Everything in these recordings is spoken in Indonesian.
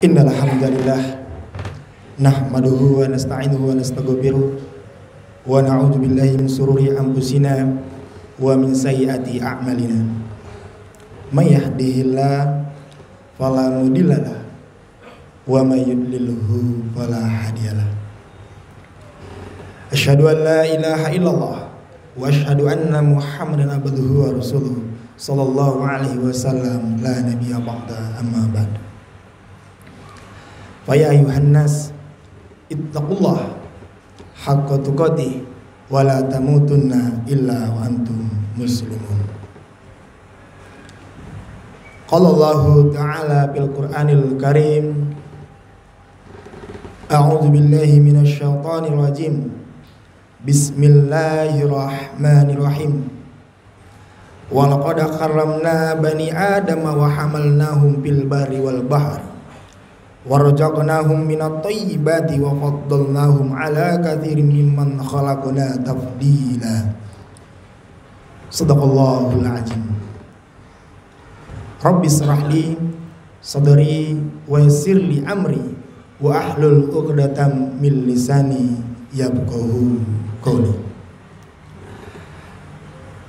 Innal hamdalillah nahmaduhu wa nasta'inuhu wa nastaghfiruh wa na'udzu billahi min shururi anfusina wa min sayyiati a'malina. May yahdihillahu fala mudhillalah wa may yudlilhu fala hadiyalah. Asyhadu an la ilaha illallah wa asyhadu anna Muhammadan abduhu wa rasuluh sallallahu alaihi wasallam la nabiyya ba'da amma ba'd. Fa ya ayuhan nas ittaqullah haqqa tuqatih wa la tamutunna illa wa antum muslimun. Qala Allah ta'ala fil Qur'anil Karim, a'udzu billahi minasy syaithanir rajim. Bismillahirrahmanirrahim. Wa laqad karramna bani adama wa hamalnahum fil barri wal bahri warjaqnahum minat thayyibati wa faddalnahum ala katsirin mimman khalaqna tafdila. Shadaqallahul azim. Rabbi shrah li sadri wa yassir li amri wa ahlul 'uqdatam min lisani yafqahu qawli.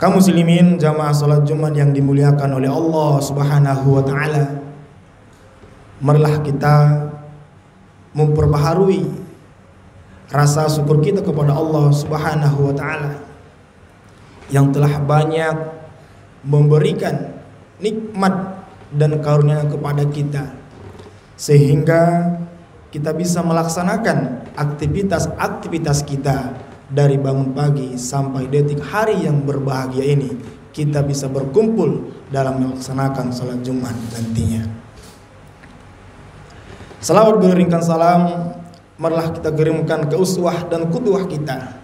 Kaum muslimin jamaah salat Jumat yang dimuliakan oleh Allah Subhanahu wa taala, marilah kita memperbaharui rasa syukur kita kepada Allah Subhanahu wa taala yang telah banyak memberikan nikmat dan karunia kepada kita, sehingga kita bisa melaksanakan aktivitas-aktivitas kita dari bangun pagi sampai detik hari yang berbahagia ini. Kita bisa berkumpul dalam melaksanakan salat Jumat nantinya. Salawat beriringkan salam, marilah kita kirimkan ke uswah dan qudwah kita,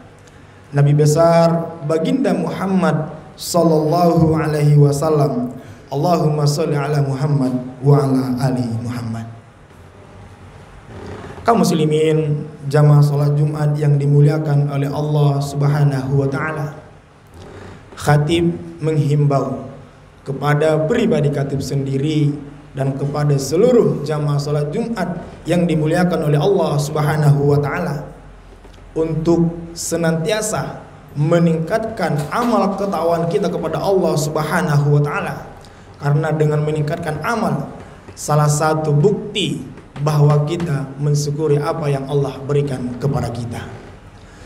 Nabi besar baginda Muhammad sallallahu alaihi wasallam. Allahumma sholli ala Muhammad wa ala ali Muhammad. Kaum muslimin jamaah salat Jumat yang dimuliakan oleh Allah Subhanahu wa taala, khatib menghimbau kepada pribadi khatib sendiri dan kepada seluruh jamaah salat Jumat yang dimuliakan oleh Allah Subhanahu wa taala untuk senantiasa meningkatkan amal ketakwaan kita kepada Allah Subhanahu wa taala. Karena dengan meningkatkan amal, salah satu bukti bahwa kita mensyukuri apa yang Allah berikan kepada kita.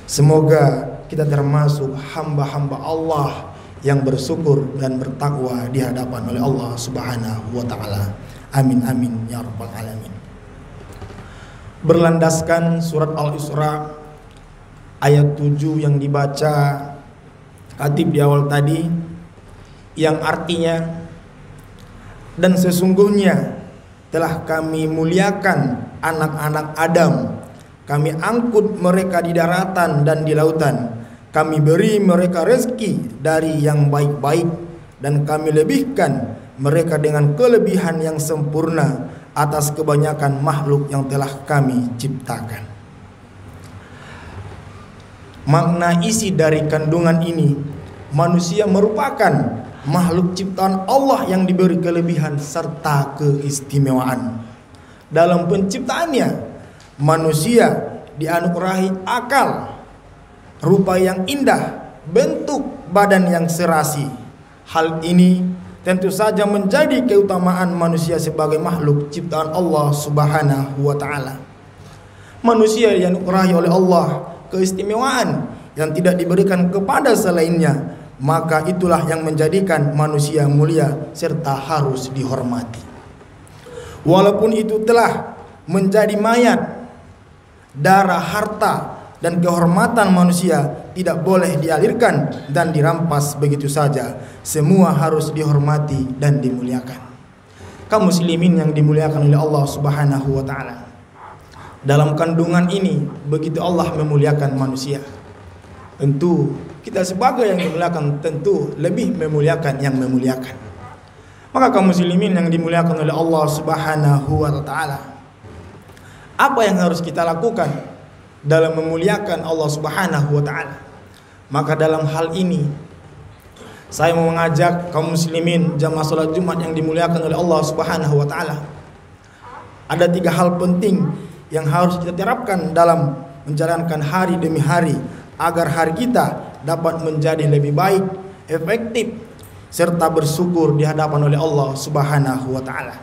Semoga kita termasuk hamba-hamba Allah yang bersyukur dan bertakwa di hadapan oleh Allah Subhanahu wa taala. Amin amin ya rabbal alamin. Berlandaskan surat Al-Isra ayat 7 yang dibaca khatib di awal tadi, yang artinya, dan sesungguhnya telah kami muliakan anak-anak Adam, kami angkut mereka di daratan dan di lautan, kami beri mereka rezeki dari yang baik-baik, dan kami lebihkan mereka dengan kelebihan yang sempurna atas kebanyakan makhluk yang telah kami ciptakan. Makna isi dari kandungan ini, manusia merupakan makhluk ciptaan Allah yang diberi kelebihan serta keistimewaan. Dalam penciptaannya, manusia dianugerahi akal, rupa yang indah, bentuk badan yang serasi. Hal ini tentu saja menjadi keutamaan manusia sebagai makhluk ciptaan Allah Subhanahu wa taala. Manusia dianugerahi oleh Allah keistimewaan yang tidak diberikan kepada selainnya, maka itulah yang menjadikan manusia mulia serta harus dihormati. Walaupun itu telah menjadi mayat, darah, harta, dan kehormatan manusia tidak boleh dialirkan dan dirampas begitu saja. Semua harus dihormati dan dimuliakan. Kaum muslimin yang dimuliakan oleh Allah Subhanahu wa taala, dalam kandungan ini begitu Allah memuliakan manusia, tentu kita sebagai yang dimuliakan tentu lebih memuliakan yang memuliakan. Maka kaum muslimin yang dimuliakan oleh Allah Subhanahu wa taala, apa yang harus kita lakukan dalam memuliakan Allah Subhanahu wa taala? Maka dalam hal ini saya mau mengajak kaum muslimin jamaah salat Jumat yang dimuliakan oleh Allah Subhanahu wa taala Ada 3 hal penting yang harus kita terapkan dalam menjalankan hari demi hari agar hari kita dapat menjadi lebih baik, efektif, serta bersyukur di hadapan oleh Allah Subhanahu wa taala.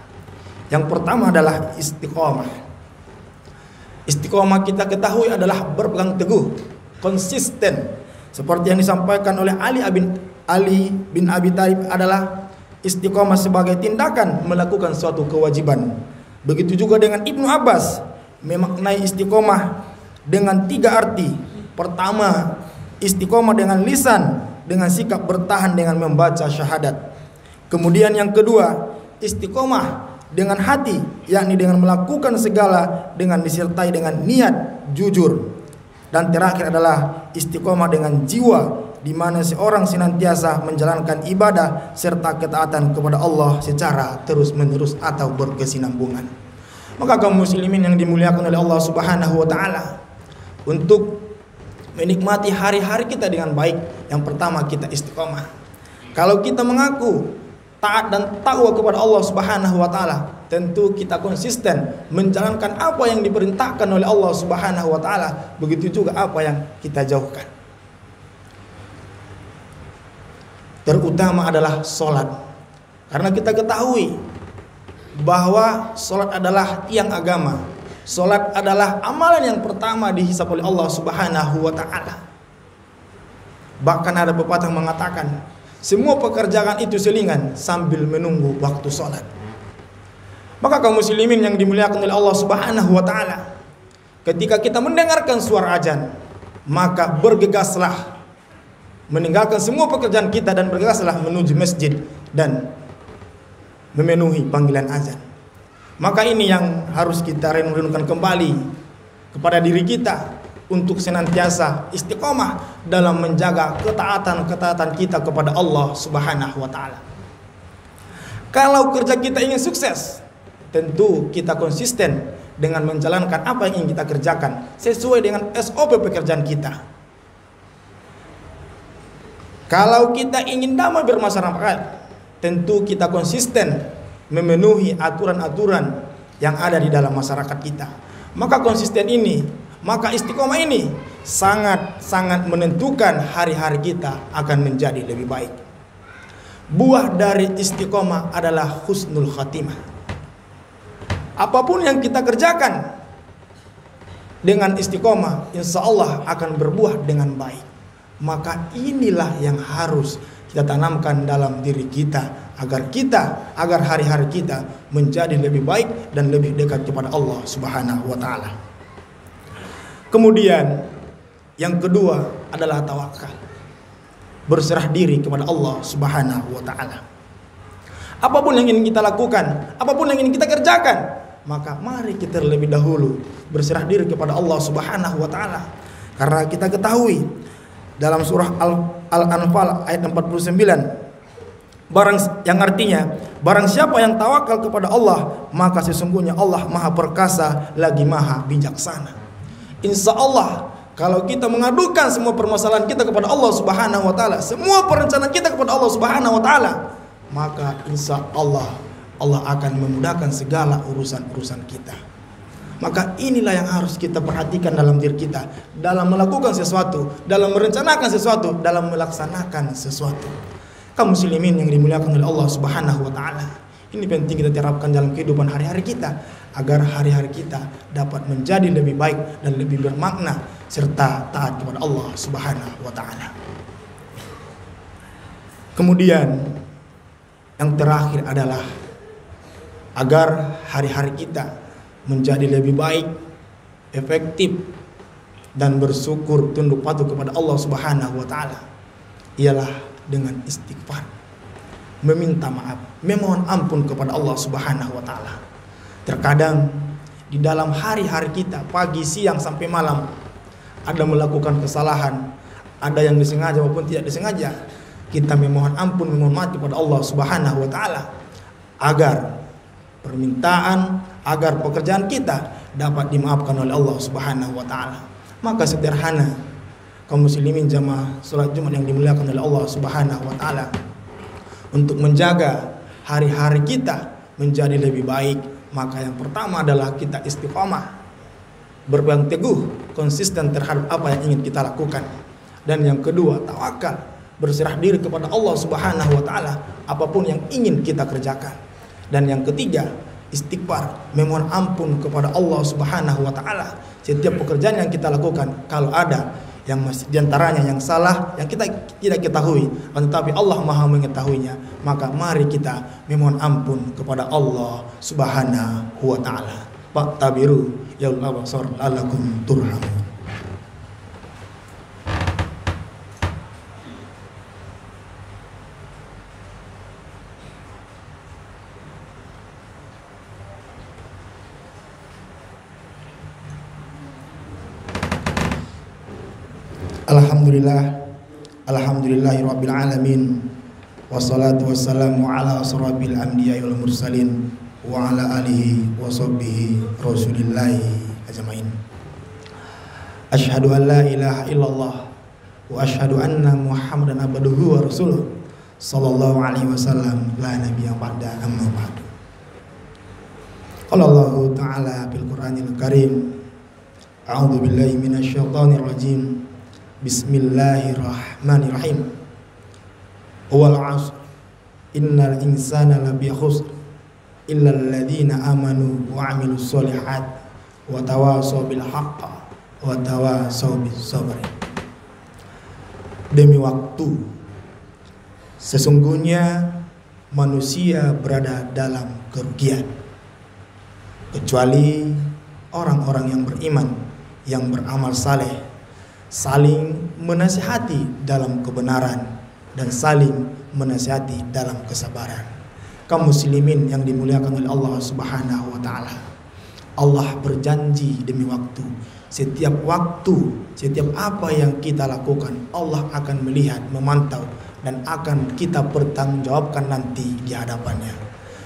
Yang pertama adalah istiqomah. Istiqomah kita ketahui adalah berpegang teguh, konsisten. Seperti yang disampaikan oleh Ali bin Abi Thalib adalah istiqomah sebagai tindakan melakukan suatu kewajiban. Begitu juga dengan Ibnu Abbas memaknai istiqomah dengan 3 arti. Pertama, istiqomah dengan lisan, dengan sikap bertahan dengan membaca syahadat. Kemudian yang kedua, istiqomah dengan hati, yakni dengan melakukan segala dengan disertai dengan niat jujur. Dan terakhir adalah istiqomah dengan jiwa, di mana seorang senantiasa menjalankan ibadah serta ketaatan kepada Allah secara terus-menerus atau berkesinambungan. Maka kaum muslimin yang dimuliakan oleh Allah Subhanahu wa taala, untuk menikmati hari-hari kita dengan baik, yang pertama kita istiqomah. Kalau kita mengaku taat dan takwa kepada Allah Subhanahu wa taala, tentu kita konsisten menjalankan apa yang diperintahkan oleh Allah Subhanahu wa taala, begitu juga apa yang kita jauhkan. Terutama adalah sholat, karena kita ketahui bahwa sholat adalah tiang agama. Sholat adalah amalan yang pertama dihisab oleh Allah Subhanahu wa taala. Bahkan ada pepatah mengatakan, semua pekerjaan itu selingan sambil menunggu waktu sholat. Maka kaum muslimin yang dimuliakan oleh Allah Subhanahu wa taala, ketika kita mendengarkan suara azan, maka bergegaslah meninggalkan semua pekerjaan kita dan bergegaslah menuju masjid dan memenuhi panggilan azan. Maka ini yang harus kita renungkan kembali kepada diri kita untuk senantiasa istiqomah dalam menjaga ketaatan kita kepada Allah Subhanahu wa taala. Kalau kerja kita ingin sukses, tentu kita konsisten dengan menjalankan apa yang ingin kita kerjakan sesuai dengan SOP pekerjaan kita. Kalau kita ingin damai bermasyarakat, tentu kita konsisten memenuhi aturan-aturan yang ada di dalam masyarakat kita. Maka konsisten ini, maka istiqomah ini sangat-sangat menentukan hari-hari kita akan menjadi lebih baik. Buah dari istiqomah adalah husnul khatimah. Apapun yang kita kerjakan dengan istiqomah, insya Allah akan berbuah dengan baik. Maka inilah yang harus kita tanamkan dalam diri kita, agar hari-hari kita menjadi lebih baik dan lebih dekat kepada Allah Subhanahu wa taala. Kemudian yang kedua adalah tawakal. Berserah diri kepada Allah Subhanahu wa taala. Apapun yang ingin kita lakukan, apapun yang ingin kita kerjakan, maka mari kita terlebih dahulu berserah diri kepada Allah Subhanahu wa taala. Karena kita ketahui dalam surah Al-Anfal ayat 49, yang artinya barang siapa yang tawakal kepada Allah, maka sesungguhnya Allah Maha Perkasa lagi Maha Bijaksana. Insya Allah kalau kita mengadukan semua permasalahan kita kepada Allah Subhanahu wa taala, semua perencanaan kita kepada Allah Subhanahu wa taala, maka insya Allah akan memudahkan segala urusan-urusan kita. Maka inilah yang harus kita perhatikan dalam diri kita, dalam melakukan sesuatu, dalam merencanakan sesuatu, dalam melaksanakan sesuatu. Kaum muslimin yang dimuliakan oleh Allah Subhanahu wa taala, ini penting kita terapkan dalam kehidupan hari-hari kita agar hari-hari kita dapat menjadi lebih baik dan lebih bermakna serta taat kepada Allah Subhanahu wa taala. Kemudian yang terakhir adalah agar hari-hari kita menjadi lebih baik, efektif, dan bersyukur tunduk patuh kepada Allah Subhanahu wa taala, ialah dengan istighfar, meminta maaf, memohon ampun kepada Allah Subhanahu wa taala. Terkadang di dalam hari-hari kita, pagi, siang sampai malam, ada melakukan kesalahan, ada yang disengaja maupun tidak disengaja. Kita memohon ampun, memohon maaf kepada Allah Subhanahu wa taala agar permintaan, agar pekerjaan kita dapat dimaafkan oleh Allah Subhanahu wa taala. Maka sederhana kaum muslimin jamaah salat Jumat yang dimuliakan oleh Allah Subhanahu wa taala, untuk menjaga hari-hari kita menjadi lebih baik, Maka yang pertama adalah kita istiqomah, berpegang teguh, konsisten terhadap apa yang ingin kita lakukan. Dan yang kedua, tawakal, berserah diri kepada Allah Subhanahu wa taala apapun yang ingin kita kerjakan. Dan yang ketiga, istighfar, memohon ampun kepada Allah Subhanahu wa taala setiap pekerjaan yang kita lakukan. Kalau ada yang masih diantaranya yang salah, yang kita tidak ketahui, tetapi Allah Maha mengetahuinya, maka mari kita memohon ampun kepada Allah Subhanahu wa taala. Fa'tabiru ya ulul absar la'allakum turhamun. Alhamdulillahirabbil alamin, wassalatu wassalamu ala asrofil anbiya'i wal mursalin wa ala alihi wa sahbihi rasulillahi ajmain. Asyhadu an la ilaha illallah wa asyhadu anna Muhammadan abduhu wa rasuluh sallallahu alaihi wasallam la nabiyya ba'da, amma ba'du. Qala Allah ta'ala fil Qur'anil Karim, a'udzu billahi minasyaitonir rajim. Bismillahirrahmanirrahim. Wal 'ashr innal insana lafi khusr illa alladziina amanu wa 'amilus sholihat wa tawashaw bil haqq wa tawashaw bis sabr. Demi waktu, sesungguhnya manusia berada dalam kerugian kecuali orang-orang yang beriman, yang beramal saleh, saling menasihati dalam kebenaran dan saling menasihati dalam kesabaran. Kaum muslimin yang dimuliakan oleh Allah Subhanahu wa taala, Allah berjanji demi waktu, setiap apa yang kita lakukan Allah akan melihat, memantau, dan akan kita pertanggungjawabkan nanti di hadapannya.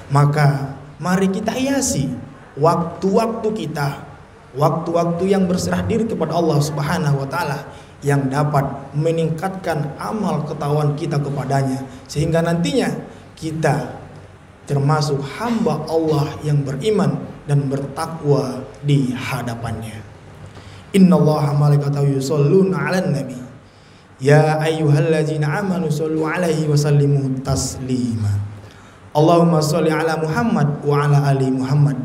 Maka mari kita hiasi waktu-waktu kita, waktu-waktu yang berserah diri kepada Allah Subhanahu wa taala, yang dapat meningkatkan amal ketakwaan kita kepadanya, sehingga nantinya kita termasuk hamba Allah yang beriman dan bertakwa di hadapannya. Innallaha malaikatahu yusholluna 'alan nabi ya ayyuhallazina amanu shollu 'alaihi wa sallimu taslima. Allahumma sholli 'ala Muhammad wa 'ala ali Muhammad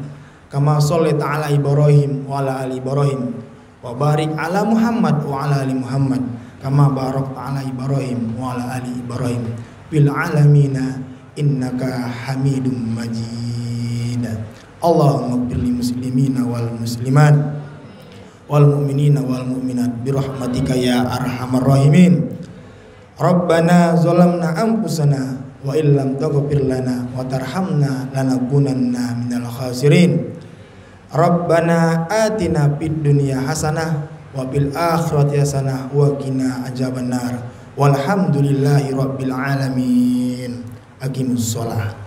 kama shallaita 'ala Ibrahim wa 'ala ali Ibrahim wa barik 'ala Muhammad wa 'ala ali Muhammad kama barakta 'ala Ibrahim wa 'ala ali Ibrahim fil 'alamina innaka Hamidum Majid. Allahumma ighfir lil muslimina wal muslimat wal mu'minina wal mu'minat bi rahmatika ya arhamar rahimin. Rabbana zalamna anfusana wa illam taghfir lana wa tarhamna lanakunanna minal khasirin. Rabbana atina fid dunya hasanah wa fil akhirati hasanah wa qina adzabannar. Walhamdulillahi rabbil alamin. Aqimus shalah.